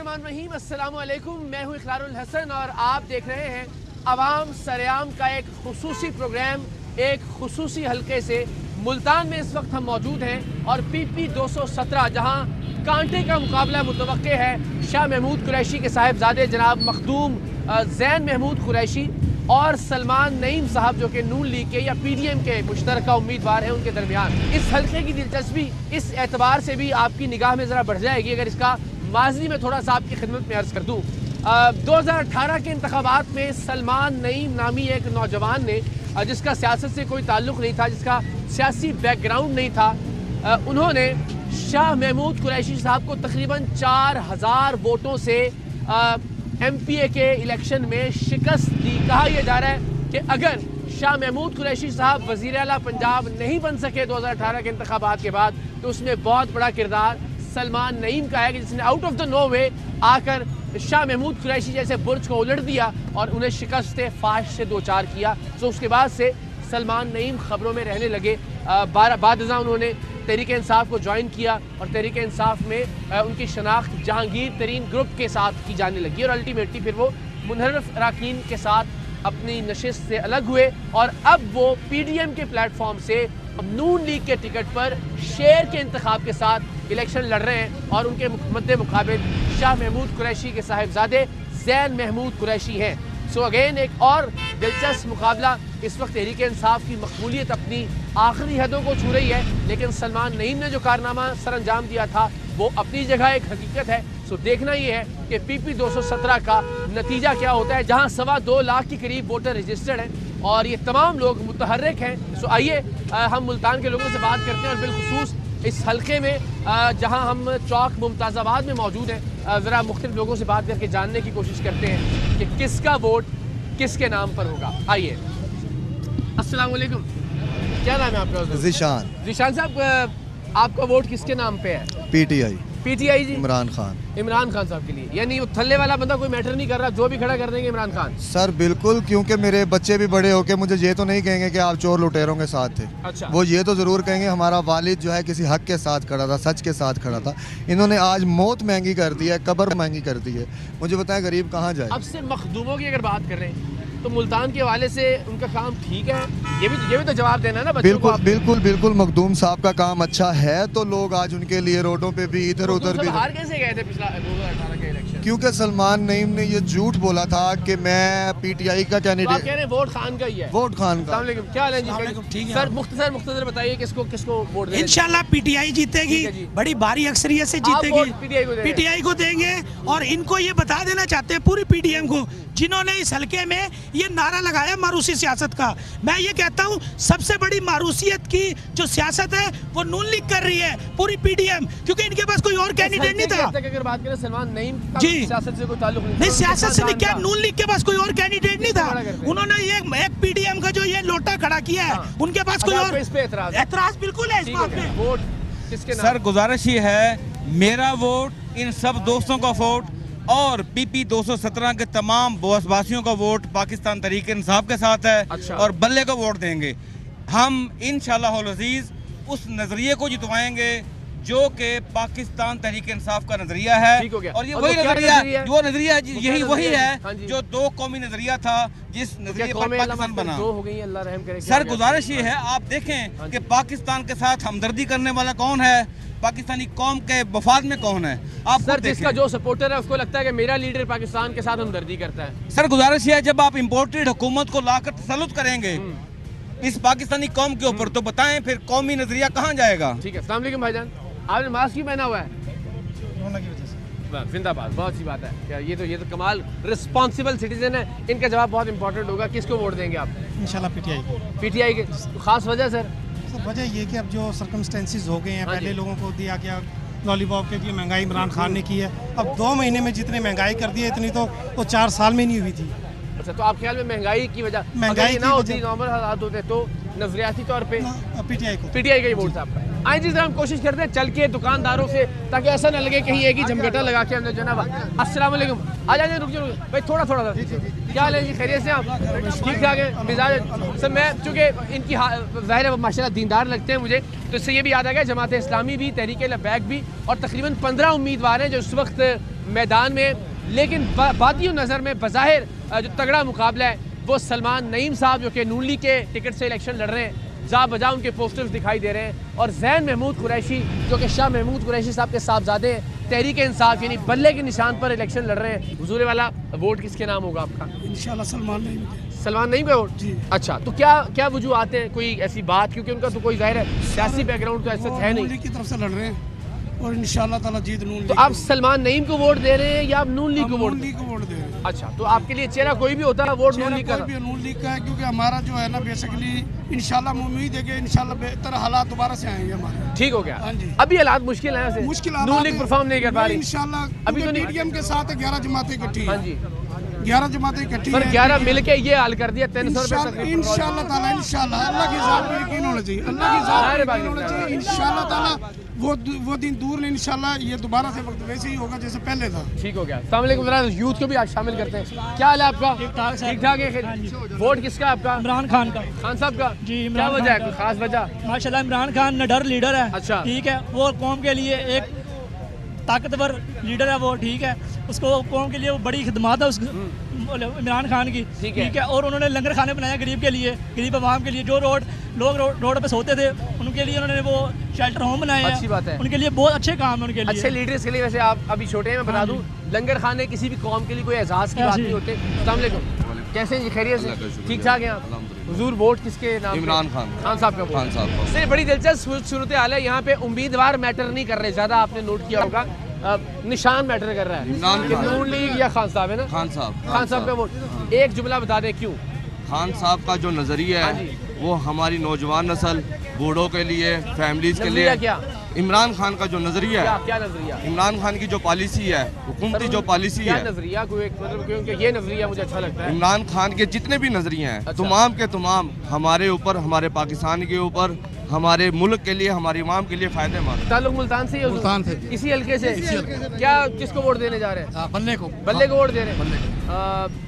बिस्मिल्लाहिर्रहमानिर्रहीम, अस्सलामु अलैकुम। मैं हूँ इखलारुल हसन और आप देख रहे हैं अवाम सरेआम का एक खुसूसी प्रोग्राम, एक खुसूसी हल्के से। मुल्तान में इस वक्त हम मौजूद हैं और PP 217 जहाँ कांटे का मुकाबला मुतवक्के है शाह महमूद कुरैशी के साहिबजादे जनाब मखदूम ज़ैन महमूद कुरैशी और सलमान नईम साहब जो कि नून लीग के या PDM के मुश्तरका उम्मीदवार हैं, उनके दरमियान। इस हल्के की दिलचस्पी इस एतबार से भी आपकी निगाह में ज़रा बढ़ जाएगी अगर इसका माजी में थोड़ा सा आपकी खिदमत में अर्ज़ कर दूँ। 2018 के इंतखाबात में सलमान नईम नामी एक नौजवान ने, जिसका सियासत से कोई ताल्लुक़ नहीं था, जिसका सियासी बैकग्राउंड नहीं था, उन्होंने शाह महमूद कुरैशी साहब को तकरीबन 4000 वोटों से MPA के इलेक्शन में शिकस्त दी। कहा यह जा रहा है कि अगर शाह महमूद कुरैशी साहब वज़ीर आला पंजाब नहीं बन सके 2018 के इंतखाबात के बाद, तो उसमें बहुत बड़ा किरदार सलमान नईम का है कि जिसने आउट ऑफ द नो वे आकर शाह महमूद कुरैशी जैसे बुर्ज को उलट दिया और उन्हें शिकस्त फाश से दो चार किया। तो उसके बाद से सलमान नईम खबरों में रहने लगे। बाद उन्होंने तहरीक इंसाफ को ज्वाइन किया और तहरीक इंसाफ में उनकी शनाख्त जहांगीर तरीन ग्रुप के साथ की जाने लगी और अल्टीमेटली फिर वो मुनहरफ अरकान के साथ अपनी नशिस्त से अलग हुए और अब वो PDM के प्लेटफॉर्म से नून लीग के टिकट पर शेर के इंतखाब के साथ इलेक्शन लड़ रहे हैं और उनके मद्दे मुकाबिल शाह महमूद कुरैशी के साहिबजादे ज़ैन महमूद कुरैशी हैं। सो अगेन एक और दिलचस्प मुकाबला। इस वक्त तहरीक इंसाफ की मकबूलियत अपनी आखिरी हदों को छू रही है, लेकिन सलमान नईम ने जो कारनामा सर अंजाम दिया था वो अपनी जगह एक हकीकत है। सो देखना ये है कि PP 217 का नतीजा क्या होता है, जहां 2.25 लाख के करीब वोटर रजिस्टर्ड हैं और ये तमाम लोग मुतहर्रिक हैं। सो आइए हम मुल्तान के लोगों से बात करते हैं और बिलखुसूस इस हल्के में जहां हम चौक मुमताज़ाबाद में मौजूद हैं, ज़रा मुख्तलिफ लोगों से बात करके जानने की कोशिश करते हैं कि किसका वोट किसके नाम पर होगा। आइए। अस्सलाम वालेकुम, क्या नाम है आपका? ज़ीशान। ज़ीशान साहब, आपका वोट किसके नाम पे है? PTI जी, इमरान खान साहब के लिए। यानी वो थल्ले वाला बंदा कोई मैटर नहीं कर रहा, जो भी खड़ा कर देंगे इमरान खान? सर बिल्कुल, क्योंकि मेरे बच्चे भी बड़े होके मुझे ये तो नहीं कहेंगे कि आप चोर लुटेरों के साथ थे। अच्छा। वो ये तो ज़रूर कहेंगे हमारा वालिद जो है किसी हक के साथ खड़ा था, सच के साथ खड़ा था। इन्होंने आज मौत महंगी कर दी है, कब्र महंगी कर दी है। मुझे बताएं गरीब कहाँ जाए? अब से मखदूमों की अगर बात कर रहे हैं तो मुल्तान के हवाले से उनका काम ठीक है, ये भी तो जवाब देना है ना बच्चों को। बिल्कुल मखदूम साहब का काम अच्छा है तो लोग आज उनके लिए रोडों पे भी इधर उधर भी। हार कैसे गए थे पिछला 2018 के इलेक्शन? क्योंकि सलमान नईम ने ये झूठ बोला था कि मैं PTI का कैंडिडेट। कह रहे हैं वोट खान का ही है। वोट खान का। क्या हाल है जी? सर मुख्तसर बताइए किसको वोट देंगे? इंशाल्लाह PTI जीतेगी, बड़ी भारी अक्सरियत से जीतेगी। PTI को देंगे और इनको ये बता देना चाहते हैं पूरी PDM को, जिन्होंने इस हल्के में ये नारा लगाया मारूसी सियासत का। मैं ये कहता हूँ सबसे बड़ी मारूसियत की जो सियासत है वो नून लीग कर रही है, पूरी PDM, क्योंकि इनके पास कोई और कैंडिडेट नहीं था। अगर बात करें सलमान नईम जी, सियासत से कोई ताल्लुक नहीं, सियासत से नहीं, क्या नून लीग के पास कोई और कैंडिडेट नहीं था? उन्होंने एक PDM का जो ये लोटा खड़ा किया है, उनके पास कोई और एतराज बिल्कुल है इस बात पे। वोट किसके नाम? सर गुजारिश ये है, मेरा वोट, इन सब दोस्तों का वोट और PP 217 के तमाम वासियों का वोट पाकिस्तान तहरीक इंसाफ के साथ है। अच्छा। और बल्ले को वोट देंगे हम इंशाअल्लाह अज़ीज़, उस नजरिए को जितवाएंगे जो कि पाकिस्तान तहरीक इंसाफ का नजरिया है। और ये वही नजरिया, वो नजरिया यही वही है जो दो कौमी नजरिया था, जिस नजरिए पर पाकिस्तान बना। सर गुजारिश ये है, आप देखें कि पाकिस्तान के साथ हमदर्दी करने वाला कौन है, पाकिस्तानी कौम के वफाद में कौन है? आप सर जिसका जो सपोर्टर है उसको लगता है कि मेरा लीडर पाकिस्तान के साथ हमदर्दी करता है। सर गुजारिश है, जब आप इम्पोर्टेड हुकूमत को लाकर तसल्लुत करेंगे इस पाकिस्तानी कौम के ऊपर, तो बताएं फिर कौमी नजरिया कहाँ जाएगा? ठीक है। अस्सलाम वालेकुम भाईजान, आपने मास्क क्यों पहना हुआ है? जिंदाबाद, बहुत अच्छी बात है। क्या ये तो कमाल रिस्पॉन्सिबल सिटीजन है। इनका जवाब बहुत इंपॉर्टेंट होगा। किसको वोट देंगे आप? इंशाल्लाह PTI की खास वजह? सर वजह ये कि अब जो सर्कमस्टेंसेस हो गए हैं, पहले लोगों को दिया गया लॉलीपॉप के लिए महंगाई इमरान खान ने की है, अब 2 महीने में जितनी महंगाई कर दी है इतनी तो 4 साल में नहीं हुई थी। अच्छा, तो आप ख्याल में महंगाई की वजह ना होती, नॉर्मल हालात होते तो नजरियाती तौर पे PTI का ही वोट था आपका? आइए जी, हम कोशिश करते हैं चल के दुकानदारों से, ताकि ऐसा ना लगे कहीं एक ही झमघटा लगा के हमने जनाब। अस्सलाम वालेकुम, आ जाइए, रुक जाओ भाई, थोड़ा क्या हाल है जी? खैरियत से आप? ठीक ठाक है मिजाज? सर मैं चूँकि इनकी ज़ाहिर है माशाल्लाह दीनदार लगते हैं मुझे, तो इससे ये भी याद आ गया जमात इस्लामी भी, तहरीक लबैक भी और तकरीबन 15 उम्मीदवार हैं जो इस वक्त मैदान में, लेकिन बातियों नज़र में बज़ाहिर जो तगड़ा मुकाबला है वो सलमान नईम साहब जो कि नून लीग के टिकट से इलेक्शन लड़ रहे हैं, जा बजा उनके पोस्टर्स दिखाई दे रहे हैं, और ज़ैन महमूद कुरैशी जो कि शाह महमूद कुरैशी साहब के साहबजादे हैं, तहरीक इंसाफ यानी बल्ले के निशान पर इलेक्शन लड़ रहे हैं। हुजूर वाला वोट किसके नाम होगा आपका? इंशाल्लाह सलमान नईम। सलमान नईम का वोट जी। अच्छा, तो क्या क्या वजूहात हैं, कोई ऐसी बात, क्योंकि उनका तो कोई जाहिर है सियासी बैकग्राउंड तो ऐसा है नहीं, की तरफ से लड़ रहे हैं और इंशाल्लाह ताला जीत नून लीग। तो आप सलमान नईम को वोट दे रहे हैं या आप नून लीग को वोट दे रहे हैं? अच्छा, तो आपके लिए चेहरा कोई भी होता है वोट नून लीग का? नून लीग का है, क्योंकि हमारा जो है ना बेसिकली इंशाल्लाह उम्मीद है कि इंशाल्लाह बेहतर हालात दोबारा से आएंगे हमारे। ठीक हो गया। हाँ जी। अभी हालात मुश्किल है, मुश्किल नून लीग परफॉर्म नहीं कर पा रही इंशाल्लाह। अभी तो पीडीएम के साथ 11 जमातें इकट्ठी। हाँ जी, 11 जमातें इकट्ठी पर 11 मिलके ये हल कर दिया 300 रुपए। इंशाल्लाह ताला इंशाल्लाह अल्लाह की ज़ात पे यकीन होना चाहिए, अल्लाह की ज़ात पे यकीन होना चाहिए। इंशाल्लाह ताला वो दिन दूर नहीं, इंशाल्लाह ये दोबारा से वक्त वैसे ही होगा जैसे पहले था। ठीक हो गया। अस्सलाम वालेकुम, यूथ को भी आज शामिल करते हैं। क्या हाल है आपका? ठीक ठाक है। वोट किसका आपका? इमरान खान का। खान साहब का जी। क्या वजह है, कोई खास वजह? माशाल्लाह इमरान खान निडर लीडर है। अच्छा, ठीक है, वो कौम के लिए एक ताकतवर लीडर है वो, ठीक है, उसको कौम के लिए वो बड़ी खिदमत है उस इमरान खान की। ठीक है, और उन्होंने लंगर खाने बनाया गरीब के लिए, गरीब आवाम के लिए, जो लोग रोड पे सोते थे उनके लिए उन्होंने वो शेल्टर होम बनाए हैं। अच्छी बात है, उनके लिए बहुत अच्छे काम है उनके लिए, अच्छे लीडर्स के लिए। वैसे आप अभी छोटे हैं, मैं बता दूं लंगर खाने किसी भी कौम के लिए कोई एजाज की बात नहीं होते। अस्सलाम वालेकुम, कैसे जी, खैरियत से? ठीक ठाक हैं आप? हुजूर वोट किसके नाम? इमरान खान। खान साहब का। खान साहब से बड़ी दिलचस्प सूरत हाल है यहाँ पे। उम्मीदवार मैटर नहीं कर रहे ज़्यादा, आपने नोट किया होगा, निशान मैटर कर रहा है, नून लीग या खान साहब है ना? खान साहब। खान साहब का वोट। एक जुमला बता दें क्यों? खान साहब का जो नज़रिया है वो हमारी नौजवान नस्ल, बूढ़ों के लिए, फैमिलीज के लिए। क्या इमरान खान का जो नज़रिया है, क्या नजरिया? इमरान खान की जो पॉलिसी है, हुकूमती जो पॉलिसी क्या है, नजरिया कोई मतलब, क्योंकि ये नजरिया मुझे अच्छा लगता है। इमरान खान के जितने भी नज़रिए हैं, अच्छा। तमाम के तमाम हमारे ऊपर, हमारे पाकिस्तान के ऊपर, हमारे मुल्क के लिए, हमारी इमाम के लिए फ़ायदेमंद। ताल्लुक मुल्तान से? मुल्तान से। इसी हल्के से? क्या किसको वोट देने जा रहे हैं? बल्ले को। बल्ले को वोट दे रहे हैं।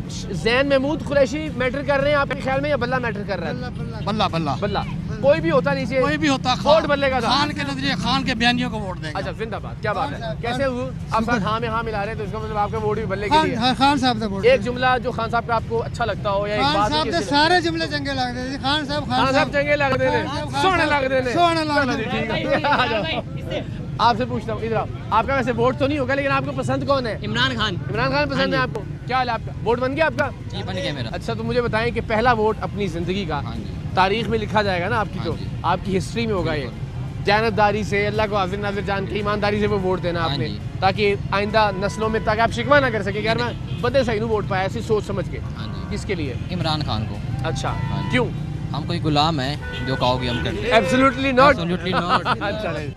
ज़ैन महमूद कुरैशी मैटर कर रहे हैं आपके ख्याल में, या बल्ला मैटर कर रहा है? बल्ला कोई भी होता नीचे, कोई भी होता, वोट बल्ले का था। खान के नजरिए, खान के बयानियों को वोट देंगे। अच्छा, जिंदाबाद, क्या बात है। कैसे आप साथ हाँ में हाँ मिला रहे हैं, तो इसका मतलब आपका वोट भी बल्ले के लिए? खान साहब का वोट। एक जुमला जो खान साहब का आपको अच्छा लगता हो, या एक बात साहब के सारे जुमले चंगे लगते हैं। खान साहब चंगे लगते हैं, सोने लगते हैं। आपसे पूछता हूँ, इधर आपका वैसे वोट तो नहीं होगा, लेकिन आपको पसंद कौन है? इमरान खान। इमरान खान पसंद है आपको? क्या हाल है आपका? वोट बन गया आपका? जी, बन गया मेरा। अच्छा, तो मुझे बताएं कि पहला वोट अपनी ज़िंदगी का तारीख में लिखा जाएगा ना आपकी, तो आपकी हिस्ट्री में होगा ये। जानतदारी से, अल्लाह को हाजिर नाज़िर जान के ईमानदारी से वो वोट देना आपने, ताकि आइंदा नस्लों में, ताकि आप शिकवा ना कर सके यार मैं बंदे सही नहीं वोट पाया, ऐसी सोच समझ के। किसके लिए? इमरान खान को। अच्छा, क्यों? हम कोई गुलाम है, जो कहोगे हम करते हैं। Absolutely not. Absolutely not. अच्छा नहीं।